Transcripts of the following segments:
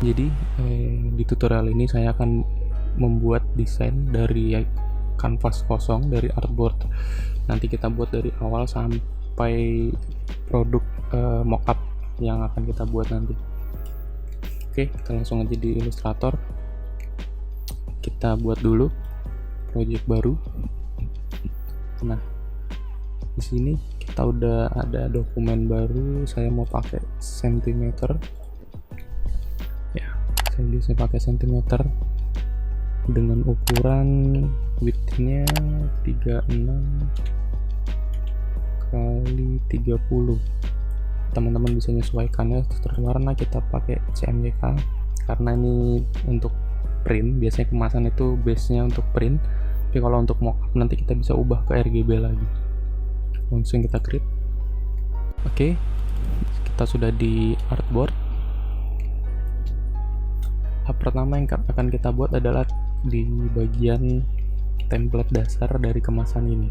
Jadi di tutorial ini saya akan membuat desain dari kanvas kosong, dari artboard. Nanti kita buat dari awal sampai produk mockup yang akan kita buat nanti. Oke, kita langsung aja di Illustrator. Kita buat dulu project baru. Nah, di sini kita udah ada dokumen baru. Saya mau pakai sentimeter. Ya, saya bisa pakai sentimeter dengan ukuran width-nya 36 kali 30. Teman-teman bisa menyesuaikannya. Terus warna kita pakai CMYK karena ini untuk print. Biasanya kemasan itu base-nya untuk print, tapi kalau untuk mockup nanti kita bisa ubah ke RGB lagi. Langsung kita create. Oke, kita sudah di artboard. Hal pertama yang akan kita buat adalah di bagian template dasar dari kemasan ini.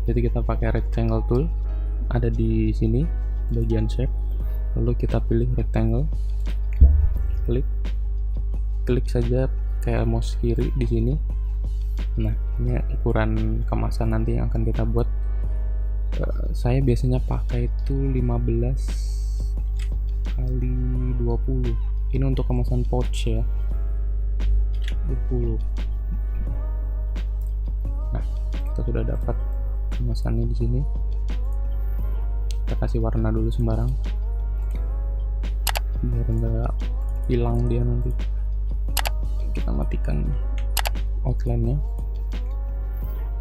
Jadi kita pakai rectangle tool, ada di sini bagian shape, lalu kita pilih rectangle, klik saja kayak mouse kiri di sini. Nah, ini ukuran kemasan nanti yang akan kita buat. Saya biasanya pakai itu 15 kali 20. Ini untuk kemasan pouch ya, 20. Nah, kita sudah dapat kemasannya di sini. Kita kasih warna dulu sembarang biar nggak hilang dia nanti. Kita matikan outline-nya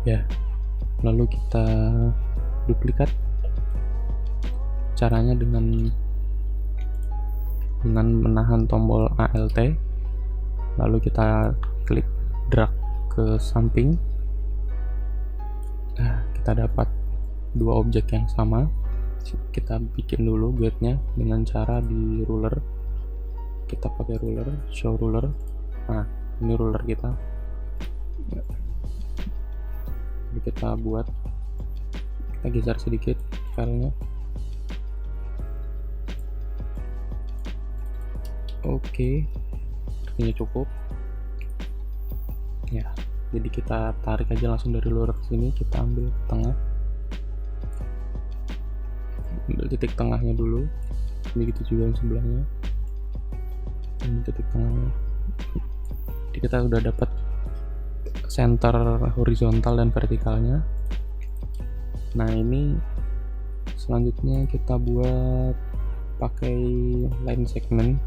ya, lalu kita duplikat. Caranya dengan menahan tombol Alt, lalu kita klik drag ke samping. Nah, kita dapat dua objek yang sama. Kita bikin dulu guide-nya dengan cara di ruler. Kita pakai ruler, show ruler. Nah, ini ruler kita. Jadi kita buat, kita geser sedikit filenya. Oke, artinya cukup. Ya, jadi kita tarik aja langsung dari ruler ke sini. Kita ambil tengah. Ambil titik tengahnya dulu, begitu juga yang sebelahnya. Ini titik tengahnya. Jadi kita udah dapat center horizontal dan vertikalnya. Nah, ini selanjutnya kita buat pakai line segment.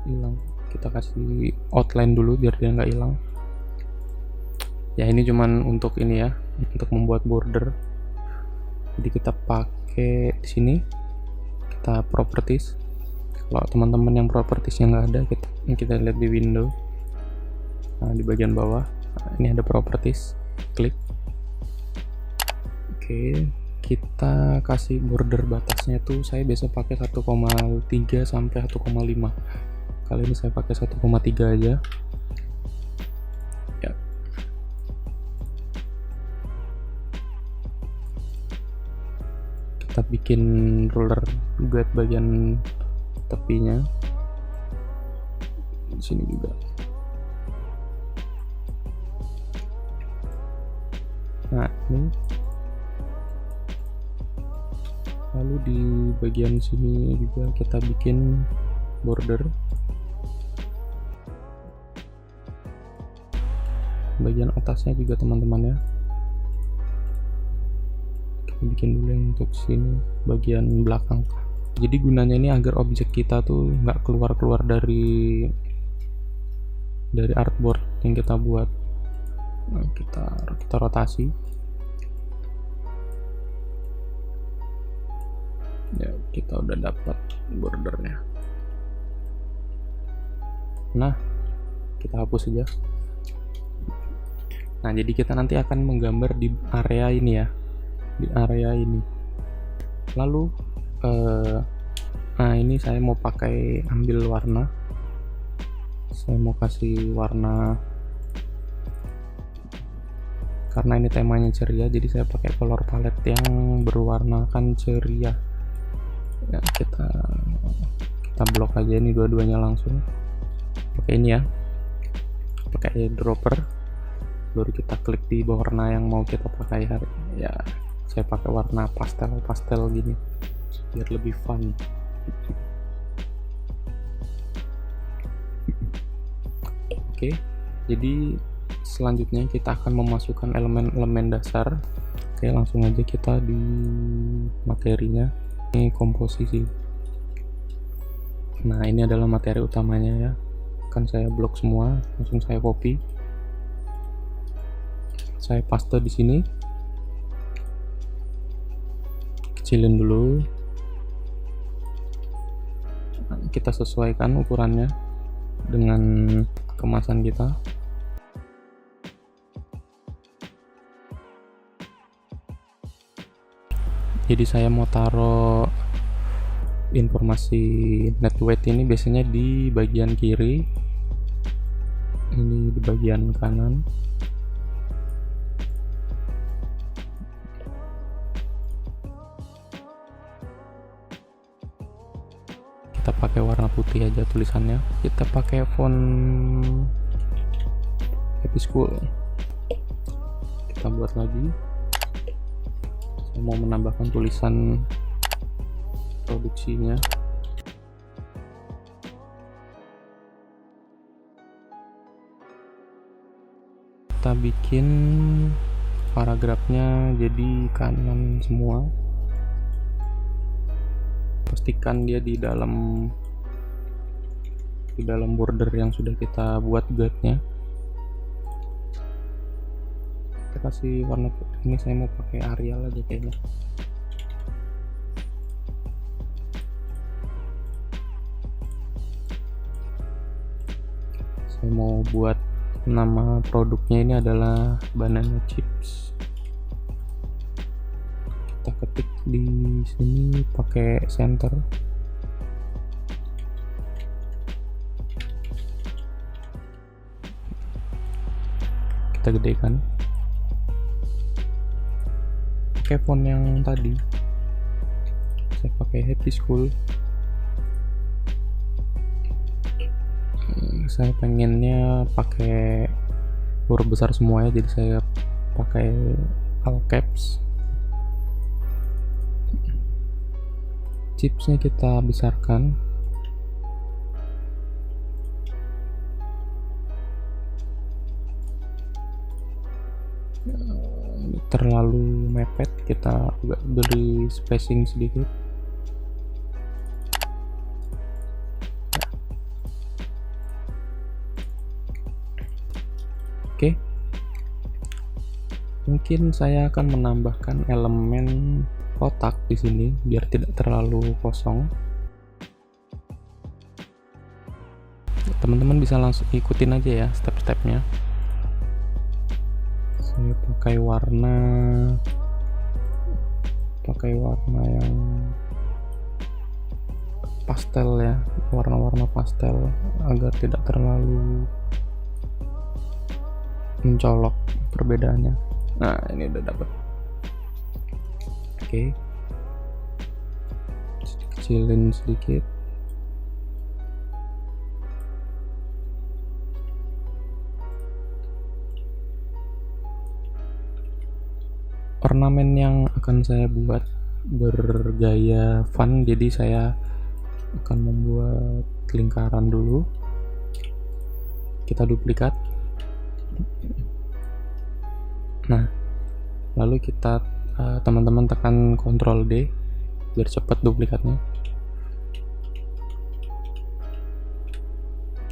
Hilang, kita kasih outline dulu biar dia nggak hilang. Ya, ini cuman untuk ini ya, untuk membuat border. Jadi kita pakai di sini, kita properties. Kalau teman-teman yang propertiesnya nggak ada, kita lihat di window. Nah, di bagian bawah ini ada properties, klik. Oke, kita kasih border batasnya tuh, saya biasa pakai 1,3 sampai 1,5. Kali ini saya pakai 1,3 aja. Ya. Kita bikin ruler buat bagian tepinya. Di sini juga. Nah, ini. Lalu di bagian sini juga kita bikin border. Bagian atasnya juga teman-teman ya. Kita bikin dulu yang untuk sini, bagian belakang. Jadi gunanya ini agar objek kita tuh nggak keluar-keluar dari artboard yang kita buat. Nah, kita rotasi. Ya, kita udah dapat bordernya. Nah, kita hapus saja. Nah, jadi kita nanti akan menggambar di area ini ya, di area ini. Lalu nah, ini saya mau pakai ambil warna. Saya mau kasih warna, karena ini temanya ceria, jadi saya pakai color palette yang berwarnakan ceria. Ya, kita blok aja ini dua-duanya langsung pakai ini ya, pakai eyedropper. Baru kita klik di warna yang mau kita pakai. Ya, saya pakai warna pastel gini biar lebih fun. Oke, jadi selanjutnya kita akan memasukkan elemen-elemen dasar. Oke, langsung aja kita di materinya. Ini komposisi. Nah, ini adalah materi utamanya ya. Akan saya blok semua, langsung saya copy. Saya paste di sini. Kecilin dulu. Kita sesuaikan ukurannya dengan kemasan kita. Jadi saya mau taruh informasi net weight ini biasanya di bagian kiri, ini di bagian kanan. Kita pakai warna putih aja tulisannya. Kita pakai font Happy School. Kita buat lagi. Saya mau menambahkan tulisan produksinya. Kita bikin paragrafnya jadi kanan semua. Pastikan dia di dalam border yang sudah kita buat guide-nya. Kita kasih warna ini, saya mau pakai Arial aja kayaknya. Saya mau buat nama produknya ini adalah banana chips. Kita ketik di sini pakai center. Kita gedekan. Pakai font yang tadi. Saya pakai Happy School. Saya pengennya pakai huruf besar semua ya, jadi saya pakai all caps. Chipsnya kita besarkan. Terlalu mepet, kita agak beri spacing sedikit. Oke. Mungkin saya akan menambahkan elemen kotak di sini biar tidak terlalu kosong. Teman-teman bisa langsung ikutin aja ya step-stepnya. Saya pakai warna yang pastel ya, warna-warna pastel agar tidak terlalu mencolok perbedaannya. Nah, ini udah dapet. Oke, kecilin sedikit. Ornamen yang akan saya buat bergaya fun, jadi saya akan membuat lingkaran dulu. Kita duplikat. Nah, lalu kita teman-teman tekan Ctrl D biar cepat duplikatnya.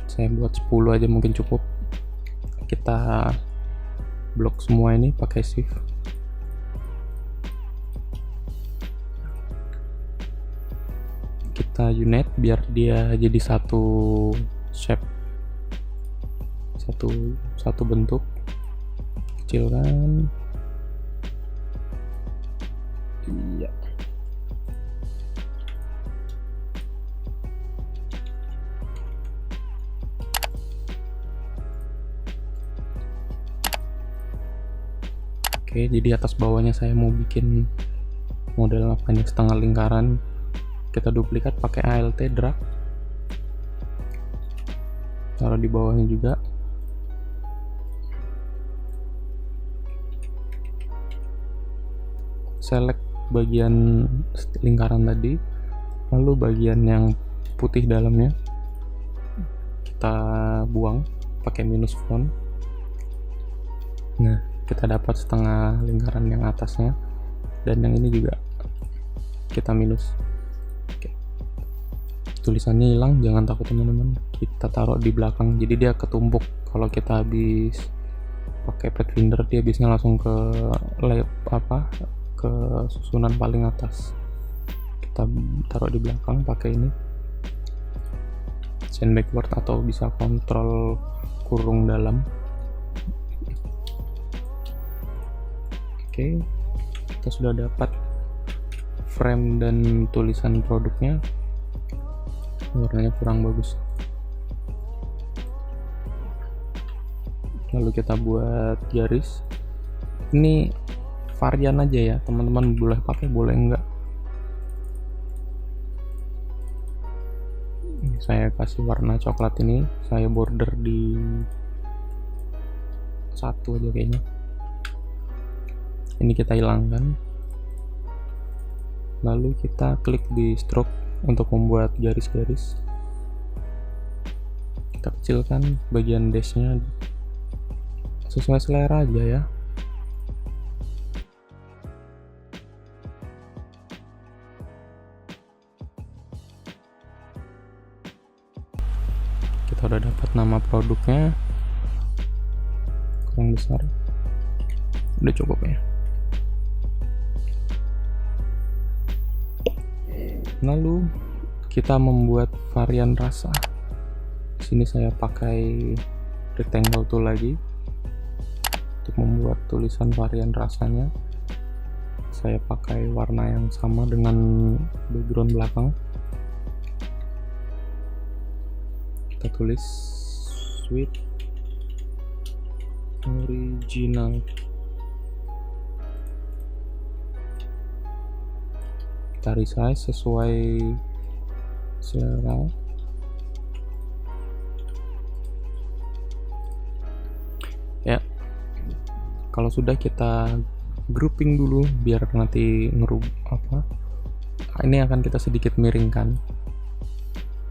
Saya buat 10 aja mungkin cukup. Kita blok semua ini pakai shift. Kita unite biar dia jadi satu shape, satu bentuk. Kecilkan. Iya. Oke, jadi atas bawahnya saya mau bikin model apa nih, setengah lingkaran. kita duplikat pakai alt drag, taruh di bawahnya juga. Select bagian lingkaran tadi, lalu bagian yang putih dalamnya kita buang pakai minus font. Nah, kita dapat setengah lingkaran yang atasnya, dan yang ini juga kita minus. Oke. Tulisannya hilang, jangan takut teman-teman, kita taruh di belakang jadi dia ketumpuk. Kalau kita habis pakai Pathfinder dia biasanya langsung ke ke susunan paling atas. Kita taruh di belakang pakai ini send backward atau bisa kontrol kurung dalam. Oke, kita sudah dapat frame dan tulisan produknya, warnanya kurang bagus. Lalu kita buat garis. Ini varian aja ya teman-teman, boleh pakai boleh enggak. Saya kasih warna coklat ini, saya border di satu aja kayaknya. Ini kita hilangkan, lalu kita klik di stroke untuk membuat garis-garis. Kita kecilkan bagian dashnya sesuai selera aja ya. Kita udah dapat nama produknya, kurang besar, udah cukup ya. Lalu kita membuat varian rasa. Di sini saya pakai rectangle tool lagi untuk membuat tulisan varian rasanya. Saya pakai warna yang sama dengan background belakang. Kita tulis sweet original. Kita resize sesuai selera. Ya, kalau sudah kita grouping dulu biar nanti ini akan kita sedikit miringkan.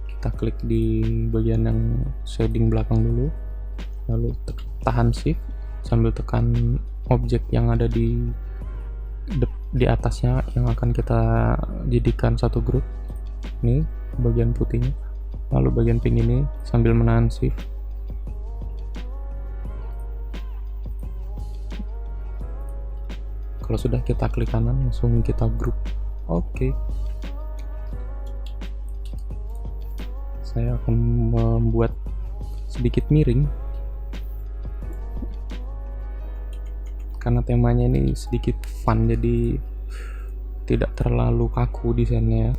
Kita klik di bagian yang shading belakang dulu, lalu tahan shift sambil tekan objek yang ada di atasnya yang akan kita jadikan satu grup. Ini bagian putihnya, lalu bagian pink ini sambil menahan shift. Kalau sudah kita klik kanan, langsung kita grup. Oke. Saya akan membuat sedikit miring karena temanya ini sedikit fun, jadi tidak terlalu kaku desainnya.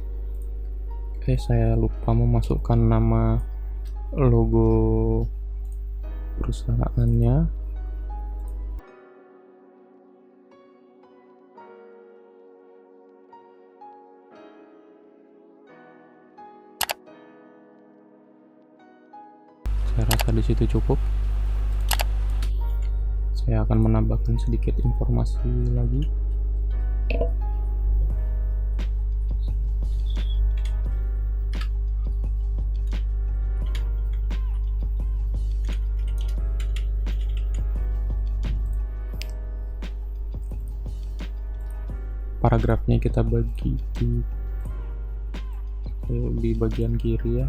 Oke, saya lupa memasukkan nama logo perusahaannya. Saya rasa di situ cukup. Saya akan menambahkan sedikit informasi lagi. Paragrafnya kita bagi di bagian kiri ya.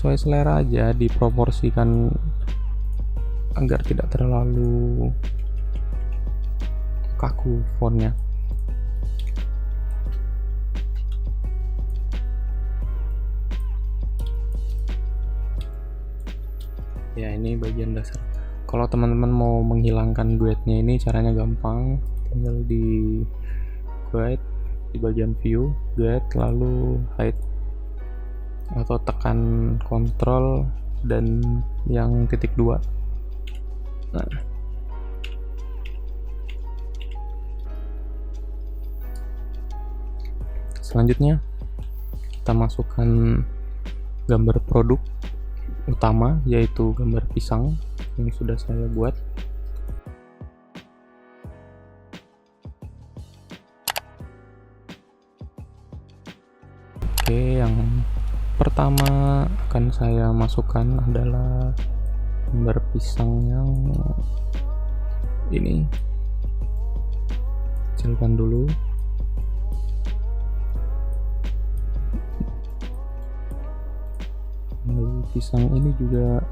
Sesuai selera aja, diproporsikan agar tidak terlalu kaku fontnya. Ya, ini bagian dasar. Kalau teman-teman mau menghilangkan guide-nya ini caranya gampang, tinggal di guide, di bagian view, guide, lalu hide, atau tekan kontrol dan yang titik 2. Nah, selanjutnya kita masukkan gambar produk utama, yaitu gambar pisang yang sudah saya buat. Oke, yang pertama akan saya masukkan adalah gambar pisang yang ini. Kecilkan dulu. Lalu pisang ini juga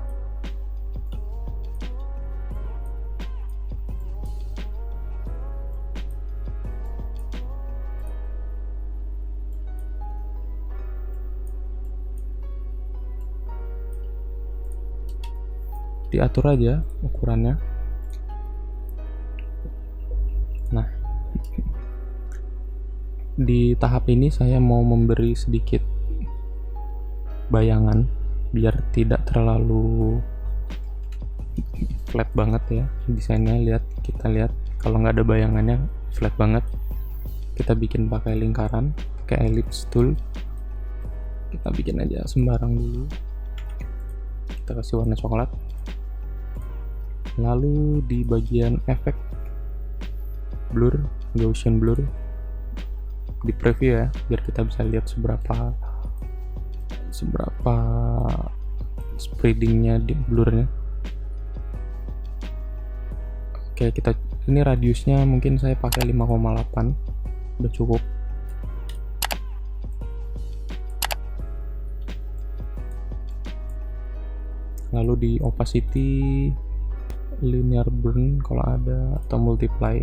diatur aja ukurannya. Nah, di tahap ini saya mau memberi sedikit bayangan biar tidak terlalu flat banget ya desainnya. Kita lihat kalau nggak ada bayangannya flat banget. Kita bikin pakai lingkaran, pakai ellipse tool. Kita bikin aja sembarang dulu. Kita kasih warna coklat. Lalu di bagian efek blur, Gaussian blur, di preview ya, biar kita bisa lihat seberapa spreadingnya di blurnya. Oke, ini radiusnya mungkin saya pakai 5,8, udah cukup. Lalu di opacity, linear burn kalau ada, atau multiply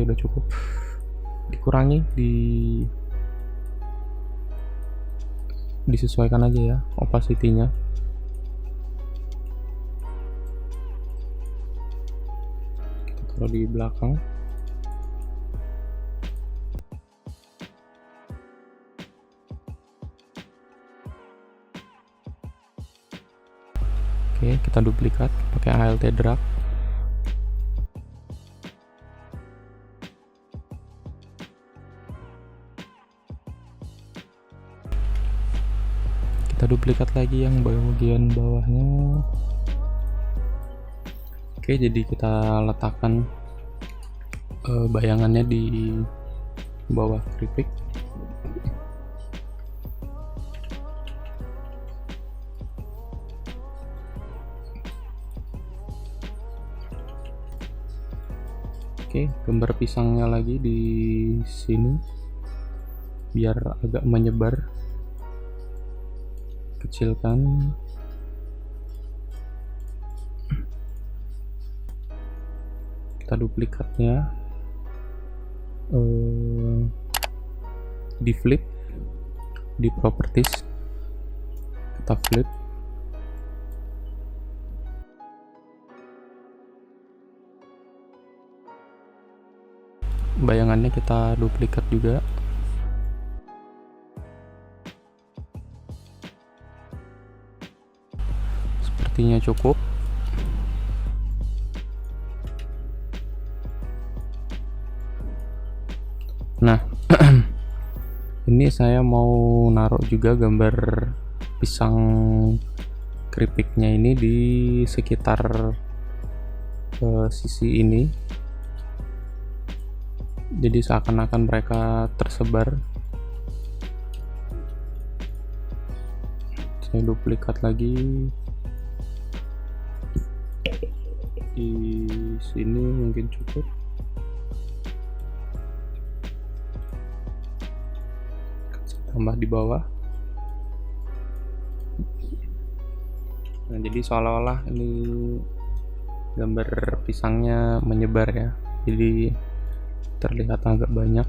udah cukup. Dikurangi, disesuaikan aja ya opacity-nya. Kita taruh di belakang. Oke, kita duplikat pakai ALT drag. Kita duplikat lagi yang bagian bawahnya. Oke, jadi kita letakkan bayangannya di bawah keripik. Oke, gambar pisangnya lagi di sini biar agak menyebar. Kecilkan. Kita duplikatnya, di flip, di properties kita flip. Bayangannya kita duplikat juga. Sepertinya cukup. Nah, ini saya mau naruh juga gambar pisang keripiknya ini di sekitar sisi ini. Jadi seakan-akan mereka tersebar. Saya duplikat lagi. Di sini mungkin cukup. Tambah di bawah. Nah, jadi seolah-olah ini gambar pisangnya menyebar ya. Jadi terlihat agak banyak.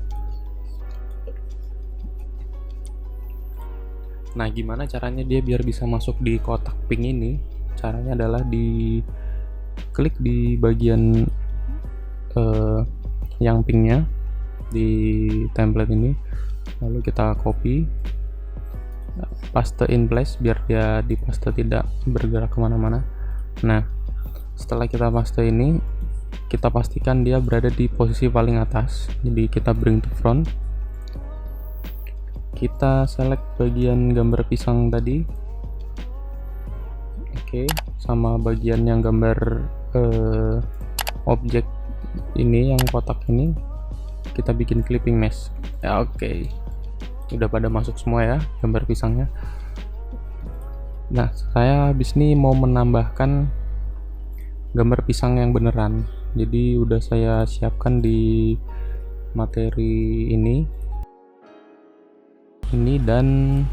Nah, gimana caranya dia biar bisa masuk di kotak pink ini? Caranya adalah klik di bagian yang pinknya di template ini, lalu kita copy, paste in place biar dia dipaste tidak bergerak kemana-mana. Nah, setelah kita paste ini, kita pastikan dia berada di posisi paling atas. Jadi kita bring to front, kita select bagian gambar pisang tadi. Oke, sama bagian yang gambar objek ini, yang kotak ini, kita bikin clipping mesh ya. Oke, udah pada masuk semua ya gambar pisangnya. Nah, saya habis ini mau menambahkan gambar pisang yang beneran, jadi udah saya siapkan di materi ini dan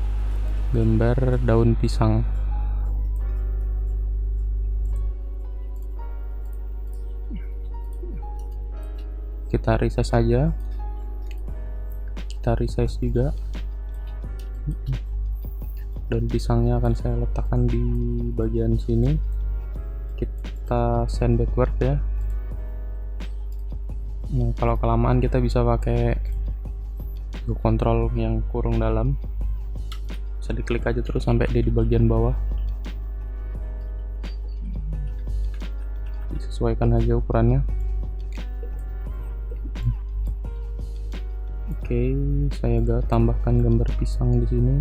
gambar daun pisang. Kita resize saja, kita resize juga. Daun pisangnya akan saya letakkan di bagian sini, kita send backward ya. Nah, kalau kelamaan kita bisa pakai kontrol yang kurung dalam, bisa diklik aja terus sampai dia di bagian bawah. Disesuaikan aja ukurannya. Oke, saya tambahkan gambar pisang di sini.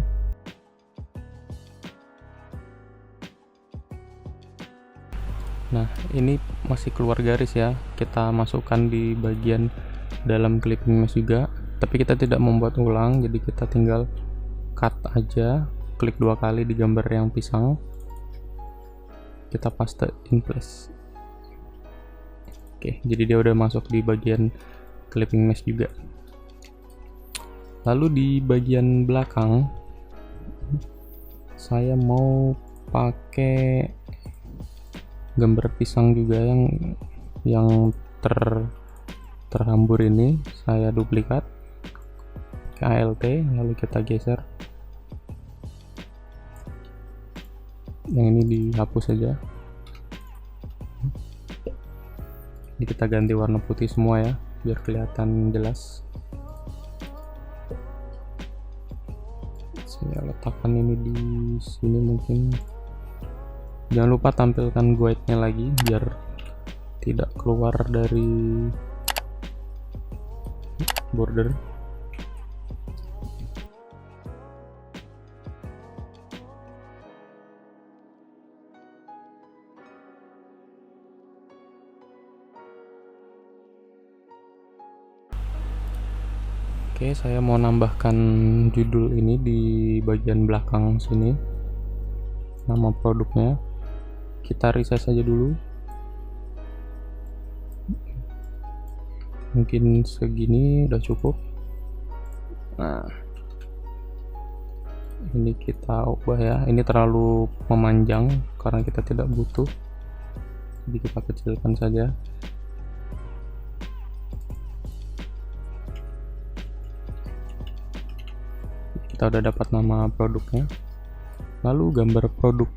Nah, ini masih keluar garis ya. Kita masukkan di bagian dalam clipping mesh juga, tapi kita tidak membuat ulang, jadi kita tinggal cut aja, klik 2 kali di gambar yang pisang, kita paste in place. Oke, jadi dia udah masuk di bagian clipping mesh juga. Lalu di bagian belakang saya mau pakai gambar pisang juga yang terhambur ini. Saya duplikat ke ALT, lalu kita geser. Yang ini dihapus saja. Ini kita ganti warna putih semua ya, biar kelihatan jelas. Saya letakkan ini di sini mungkin. Jangan lupa tampilkan guide-nya lagi biar tidak keluar dari border. Oke, saya mau nambahkan judul ini di bagian belakang sini, nama produknya. Kita resize saja dulu, mungkin segini udah cukup. Nah, ini kita ubah ya, ini terlalu memanjang karena kita tidak butuh, jadi kita kecilkan saja. Kita udah dapat nama produknya. Lalu gambar produk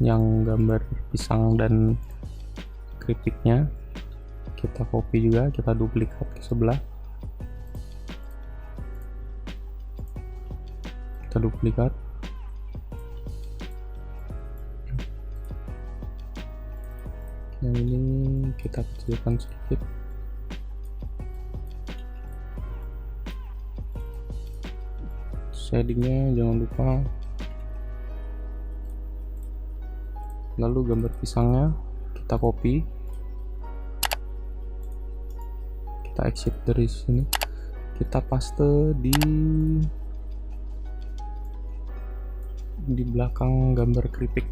yang gambar pisang dan keripiknya kita copy juga, kita duplikat ke sebelah, kita duplikat. Yang ini kita kecilkan sedikit. Shadingnya jangan lupa. Lalu gambar pisangnya kita copy, kita exit dari sini, kita paste di belakang gambar keripik.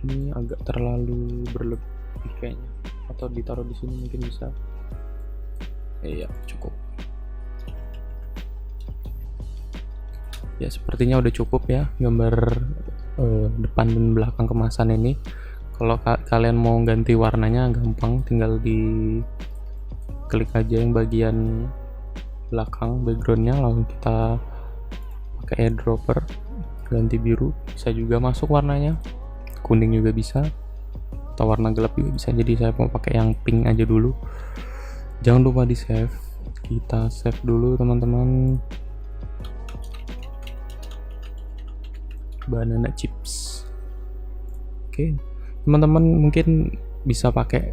Ini agak terlalu berlebih kayaknya, atau ditaruh di sini mungkin bisa. Iya, cukup. Ya, sepertinya udah cukup ya gambar depan dan belakang kemasan ini. Kalau kalian mau ganti warnanya gampang, tinggal di klik aja yang bagian belakang backgroundnya, lalu kita pakai airdropper ganti biru. Bisa juga masuk warnanya, kuning juga bisa, atau warna gelap juga bisa. Jadi saya mau pakai yang pink aja dulu. Jangan lupa di save, kita save dulu teman-teman. Banana chips. Oke, Teman-teman mungkin bisa pakai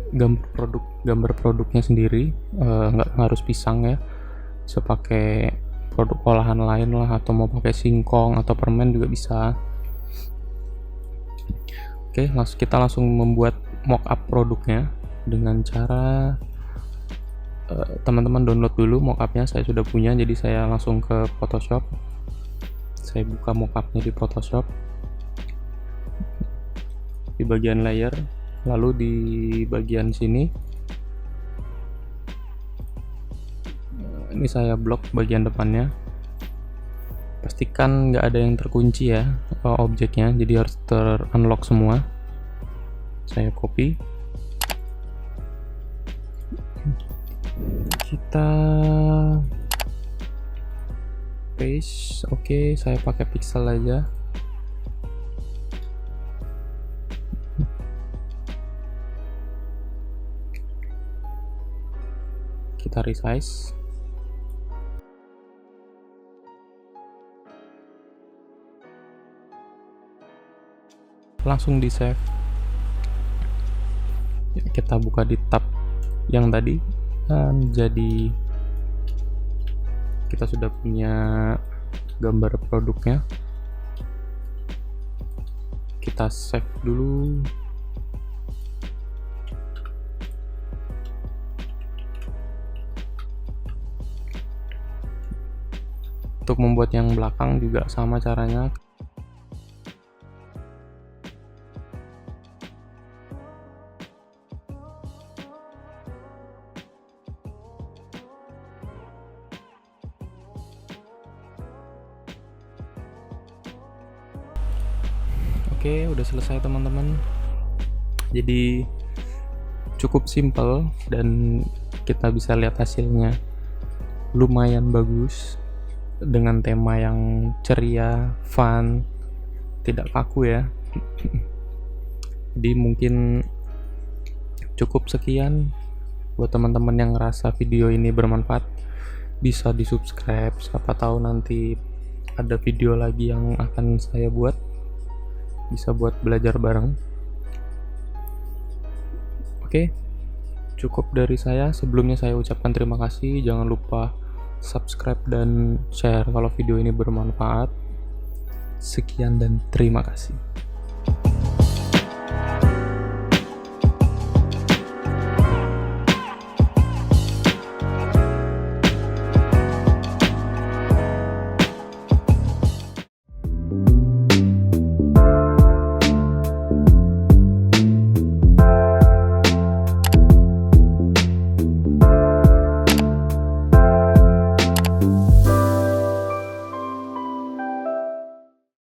gambar produknya sendiri, nggak harus pisang ya, bisa pakai produk olahan lain lah, atau mau pakai singkong atau permen juga bisa. Oke, kita langsung membuat mockup produknya dengan cara teman-teman download dulu mockupnya. Saya sudah punya, jadi saya langsung ke Photoshop. Saya buka mockupnya di Photoshop, di bagian layer, lalu di bagian sini ini saya blok bagian depannya. Pastikan nggak ada yang terkunci ya objeknya, jadi harus ter-unlock semua. Saya copy, kita paste. Oke, saya pakai pixel aja. Kita resize. Langsung di save. Ya, kita buka di tab yang tadi, dan jadi kita sudah punya gambar produknya. Kita save dulu. Untuk membuat yang belakang juga sama caranya. Oke, udah selesai teman-teman. Jadi cukup simple dan kita bisa lihat hasilnya lumayan bagus dengan tema yang ceria, fun, tidak kaku ya. Jadi mungkin cukup sekian. Buat teman-teman yang ngerasa video ini bermanfaat, bisa di subscribe, siapa tahu nanti ada video lagi yang akan saya buat, bisa buat belajar bareng. Oke, cukup dari saya. Sebelumnya saya ucapkan terima kasih. Jangan lupa subscribe dan share kalau video ini bermanfaat. Sekian dan terima kasih.